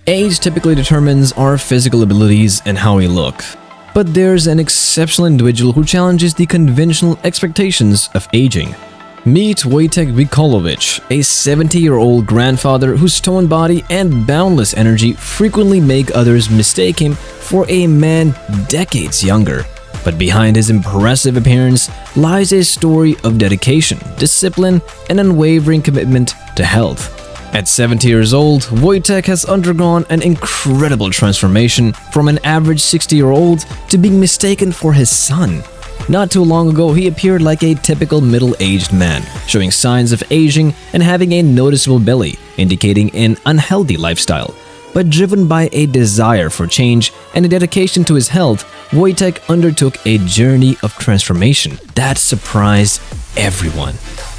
Age typically determines our physical abilities and how we look. But there's an exceptional individual who challenges the conventional expectations of aging. Meet Wojciech Węcławowicz, a 70-year-old grandfather whose toned body and boundless energy frequently make others mistake him for a man decades younger. But behind his impressive appearance lies a story of dedication, discipline, and unwavering commitment to health. At 70 years old, Wojciech has undergone an incredible transformation from an average 60-year-old to being mistaken for his son. Not too long ago, he appeared like a typical middle-aged man, showing signs of aging and having a noticeable belly, indicating an unhealthy lifestyle. But driven by a desire for change and a dedication to his health, Wojciech undertook a journey of transformation that surprised everyone.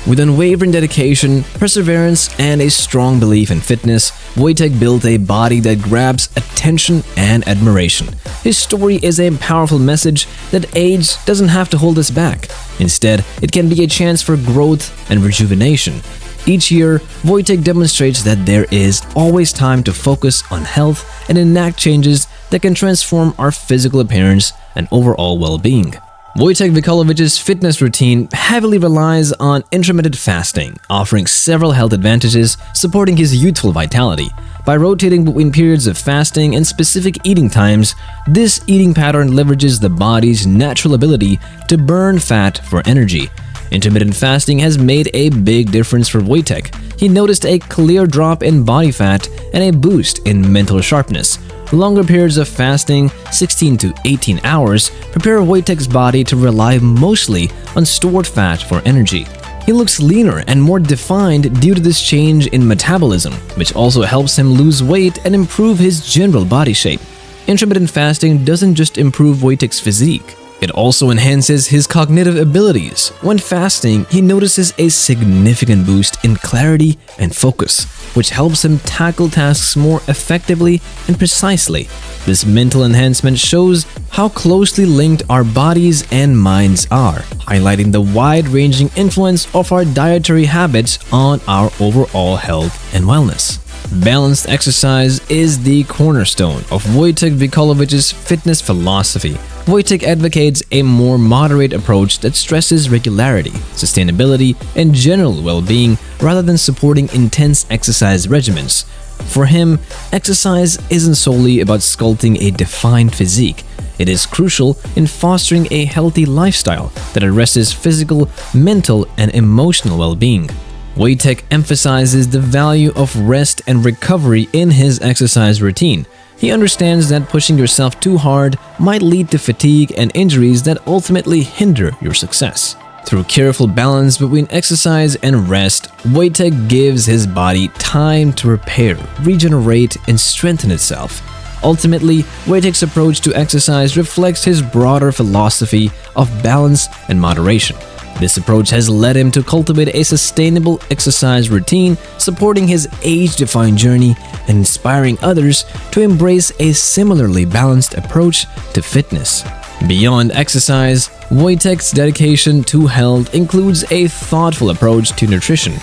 With unwavering dedication, perseverance, and a strong belief in fitness, Wojciech built a body that grabs attention and admiration. His story is a powerful message that age doesn't have to hold us back. Instead, it can be a chance for growth and rejuvenation. Each year, Wojciech demonstrates that there is always time to focus on health and enact changes that can transform our physical appearance and overall well-being. Wojciech Węcławowicz's fitness routine heavily relies on intermittent fasting, offering several health advantages, supporting his youthful vitality. By rotating between periods of fasting and specific eating times, this eating pattern leverages the body's natural ability to burn fat for energy. Intermittent fasting has made a big difference for Wojciech. He noticed a clear drop in body fat and a boost in mental sharpness. Longer periods of fasting, 16 to 18 hours, prepare Wojciech's body to rely mostly on stored fat for energy. He looks leaner and more defined due to this change in metabolism, which also helps him lose weight and improve his general body shape. Intermittent fasting doesn't just improve Wojciech's physique, it also enhances his cognitive abilities. When fasting, he notices a significant boost in clarity and focus, which helps him tackle tasks more effectively and precisely. This mental enhancement shows how closely linked our bodies and minds are, highlighting the wide-ranging influence of our dietary habits on our overall health and wellness. Balanced exercise is the cornerstone of Wojciech Węcławowicz's fitness philosophy. Wojciech advocates a more moderate approach that stresses regularity, sustainability, and general well-being rather than supporting intense exercise regimens. For him, exercise isn't solely about sculpting a defined physique. It is crucial in fostering a healthy lifestyle that addresses physical, mental, and emotional well-being. Wojciech emphasizes the value of rest and recovery in his exercise routine. He understands that pushing yourself too hard might lead to fatigue and injuries that ultimately hinder your success. Through careful balance between exercise and rest, Wojciech gives his body time to repair, regenerate, and strengthen itself. Ultimately, Wojciech's approach to exercise reflects his broader philosophy of balance and moderation. This approach has led him to cultivate a sustainable exercise routine, supporting his age-defying journey and inspiring others to embrace a similarly balanced approach to fitness. Beyond exercise, Wojciech's dedication to health includes a thoughtful approach to nutrition.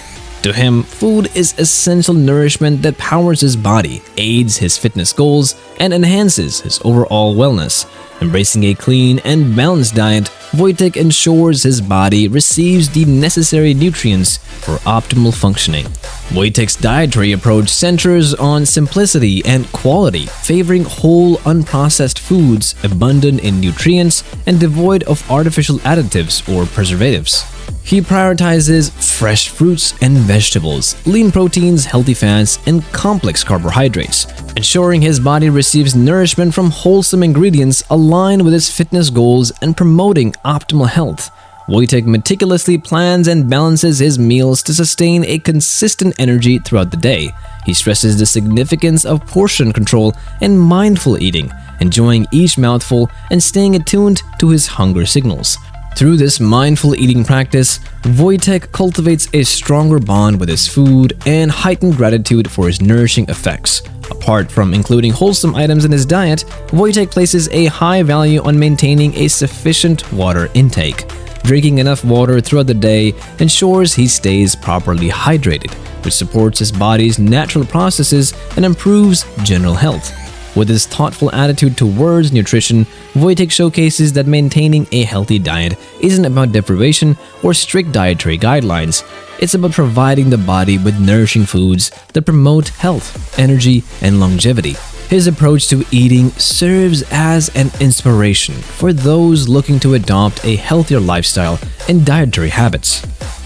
To him, food is essential nourishment that powers his body, aids his fitness goals, and enhances his overall wellness. Embracing a clean and balanced diet, Wojciech ensures his body receives the necessary nutrients for optimal functioning. Wojciech's dietary approach centers on simplicity and quality, favoring whole, unprocessed foods abundant in nutrients and devoid of artificial additives or preservatives. He prioritizes fresh fruits and vegetables, lean proteins, healthy fats, and complex carbohydrates, ensuring his body receives nourishment from wholesome ingredients aligned with his fitness goals and promoting optimal health. Wojciech meticulously plans and balances his meals to sustain a consistent energy throughout the day. He stresses the significance of portion control and mindful eating, enjoying each mouthful and staying attuned to his hunger signals. Through this mindful eating practice, Wojciech cultivates a stronger bond with his food and heightened gratitude for its nourishing effects. Apart from including wholesome items in his diet, Wojciech places a high value on maintaining a sufficient water intake. Drinking enough water throughout the day ensures he stays properly hydrated, which supports his body's natural processes and improves general health. With his thoughtful attitude towards nutrition, Wojciech showcases that maintaining a healthy diet isn't about deprivation or strict dietary guidelines. It's about providing the body with nourishing foods that promote health, energy, and longevity. His approach to eating serves as an inspiration for those looking to adopt a healthier lifestyle and dietary habits.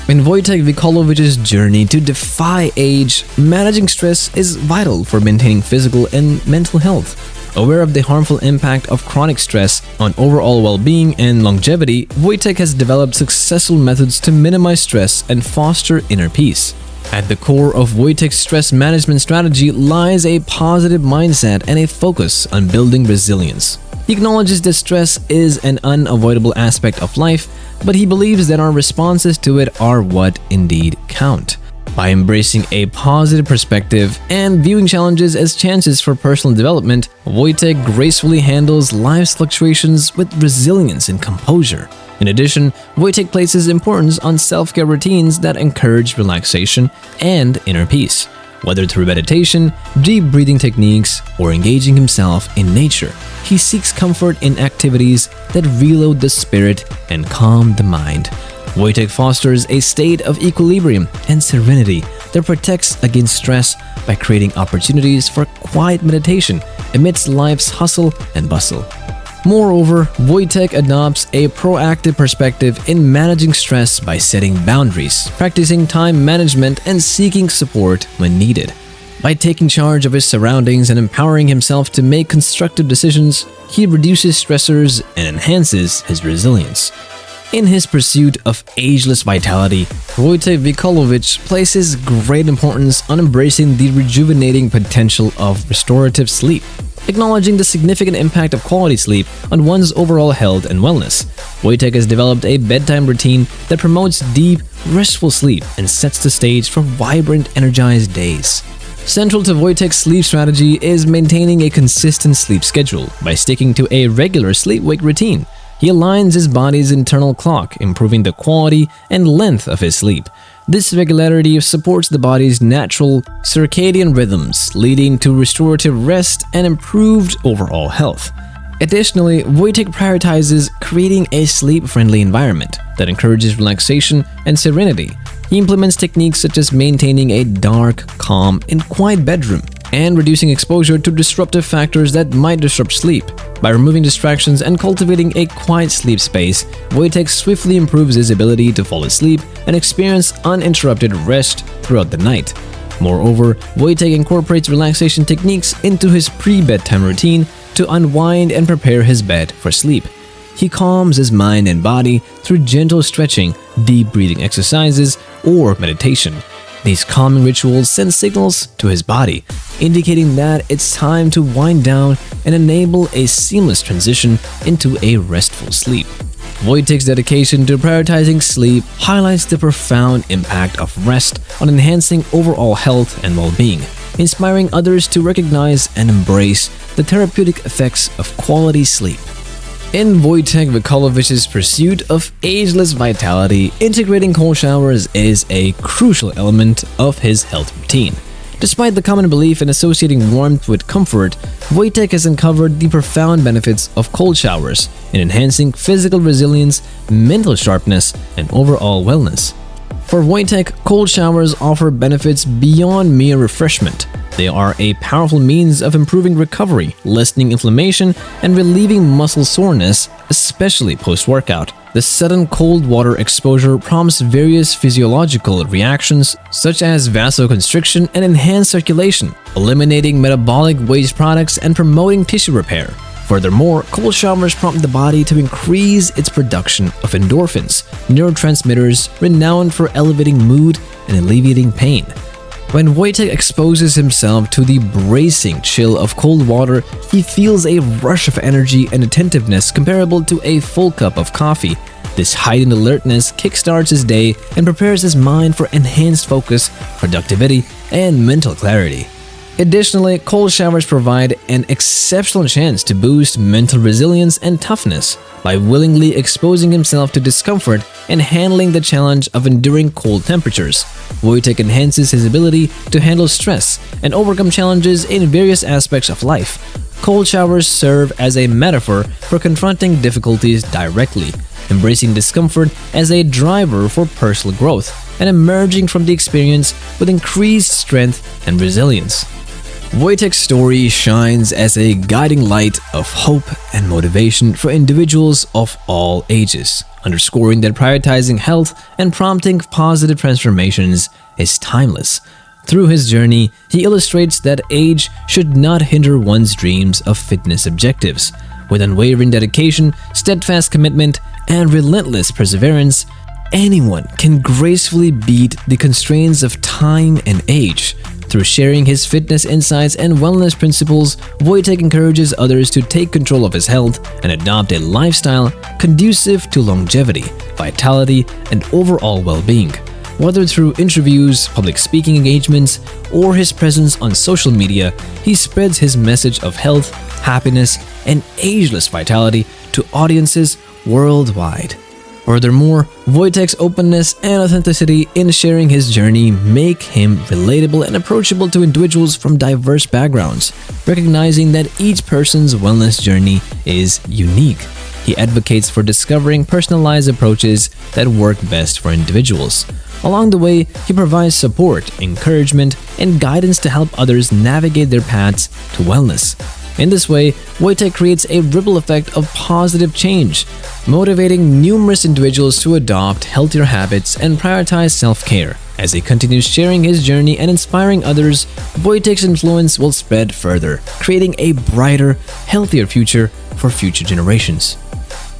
In Wojciech Wikolowicz's journey to defy age, managing stress is vital for maintaining physical and mental health. Aware of the harmful impact of chronic stress on overall well-being and longevity, Wojciech has developed successful methods to minimize stress and foster inner peace. At the core of Wojciech's stress management strategy lies a positive mindset and a focus on building resilience. He acknowledges that stress is an unavoidable aspect of life, but he believes that our responses to it are what indeed count. By embracing a positive perspective and viewing challenges as chances for personal development, Wojciech gracefully handles life's fluctuations with resilience and composure. In addition, Wojciech places importance on self-care routines that encourage relaxation and inner peace. Whether through meditation, deep breathing techniques, or engaging himself in nature, he seeks comfort in activities that reload the spirit and calm the mind. Wojciech fosters a state of equilibrium and serenity that protects against stress by creating opportunities for quiet meditation amidst life's hustle and bustle. Moreover, Wojciech adopts a proactive perspective in managing stress by setting boundaries, practicing time management, and seeking support when needed. By taking charge of his surroundings and empowering himself to make constructive decisions, he reduces stressors and enhances his resilience. In his pursuit of ageless vitality, Wojciech Wikolowicz places great importance on embracing the rejuvenating potential of restorative sleep. Acknowledging the significant impact of quality sleep on one's overall health and wellness, Wojciech has developed a bedtime routine that promotes deep, restful sleep and sets the stage for vibrant, energized days. Central to Wojciech's sleep strategy is maintaining a consistent sleep schedule by sticking to a regular sleep-wake routine. He aligns his body's internal clock, improving the quality and length of his sleep. This regularity supports the body's natural circadian rhythms, leading to restorative rest and improved overall health. Additionally, Wojciech prioritizes creating a sleep-friendly environment that encourages relaxation and serenity. He implements techniques such as maintaining a dark, calm, and quiet bedroom and reducing exposure to disruptive factors that might disrupt sleep. By removing distractions and cultivating a quiet sleep space, Wojciech swiftly improves his ability to fall asleep and experience uninterrupted rest throughout the night. Moreover, Wojciech incorporates relaxation techniques into his pre-bedtime routine to unwind and prepare his bed for sleep. He calms his mind and body through gentle stretching, deep breathing exercises, or meditation. These calming rituals send signals to his body, indicating that it's time to wind down and enable a seamless transition into a restful sleep. Wojciech's dedication to prioritizing sleep highlights the profound impact of rest on enhancing overall health and well-being, inspiring others to recognize and embrace the therapeutic effects of quality sleep. In Wojciech Wikolowicz's pursuit of ageless vitality, integrating cold showers is a crucial element of his health routine. Despite the common belief in associating warmth with comfort, Wojciech has uncovered the profound benefits of cold showers in enhancing physical resilience, mental sharpness, and overall wellness. For Wojciech, cold showers offer benefits beyond mere refreshment. They are a powerful means of improving recovery, lessening inflammation, and relieving muscle soreness, especially post-workout. The sudden cold water exposure prompts various physiological reactions such as vasoconstriction and enhanced circulation, eliminating metabolic waste products and promoting tissue repair. Furthermore, cold showers prompt the body to increase its production of endorphins, neurotransmitters renowned for elevating mood and alleviating pain. When Wojciech exposes himself to the bracing chill of cold water, he feels a rush of energy and attentiveness comparable to a full cup of coffee. This heightened alertness kickstarts his day and prepares his mind for enhanced focus, productivity, and mental clarity. Additionally, cold showers provide an exceptional chance to boost mental resilience and toughness by willingly exposing himself to discomfort and handling the challenge of enduring cold temperatures. Wojciech enhances his ability to handle stress and overcome challenges in various aspects of life. Cold showers serve as a metaphor for confronting difficulties directly, embracing discomfort as a driver for personal growth, and emerging from the experience with increased strength and resilience. Wojciech's story shines as a guiding light of hope and motivation for individuals of all ages, underscoring that prioritizing health and prompting positive transformations is timeless. Through his journey, he illustrates that age should not hinder one's dreams of fitness objectives. With unwavering dedication, steadfast commitment, and relentless perseverance, anyone can gracefully beat the constraints of time and age. Through sharing his fitness insights and wellness principles, Wojciech encourages others to take control of his health and adopt a lifestyle conducive to longevity, vitality, and overall well-being. Whether through interviews, public speaking engagements, or his presence on social media, he spreads his message of health, happiness, and ageless vitality to audiences worldwide. Furthermore, Wojciech's openness and authenticity in sharing his journey make him relatable and approachable to individuals from diverse backgrounds, recognizing that each person's wellness journey is unique. He advocates for discovering personalized approaches that work best for individuals. Along the way, he provides support, encouragement, and guidance to help others navigate their paths to wellness. In this way, Wojciech creates a ripple effect of positive change, motivating numerous individuals to adopt healthier habits and prioritize self-care. As he continues sharing his journey and inspiring others, Wojciech's influence will spread further, creating a brighter, healthier future for future generations.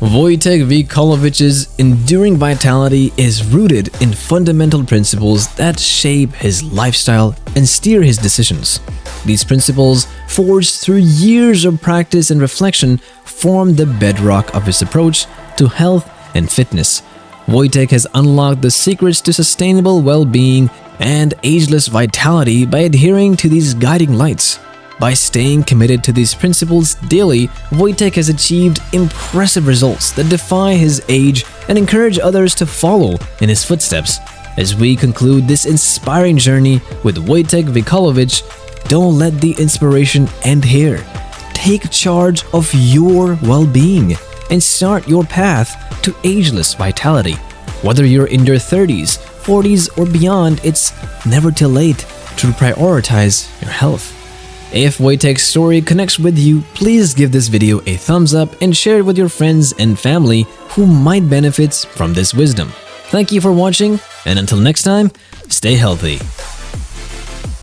Wojciech Węcławowicz's enduring vitality is rooted in fundamental principles that shape his lifestyle and steer his decisions. These principles, forged through years of practice and reflection, form the bedrock of his approach to health and fitness. Wojciech has unlocked the secrets to sustainable well-being and ageless vitality by adhering to these guiding lights. By staying committed to these principles daily, Wojciech has achieved impressive results that defy his age and encourage others to follow in his footsteps. As we conclude this inspiring journey with Wojciech Węcławowicz, don't let the inspiration end here. Take charge of your well-being and start your path to ageless vitality. Whether you're in your 30s, 40s, or beyond, it's never too late to prioritize your health. If Wojciech's story connects with you, please give this video a thumbs up and share it with your friends and family who might benefit from this wisdom. Thank you for watching, and until next time, stay healthy.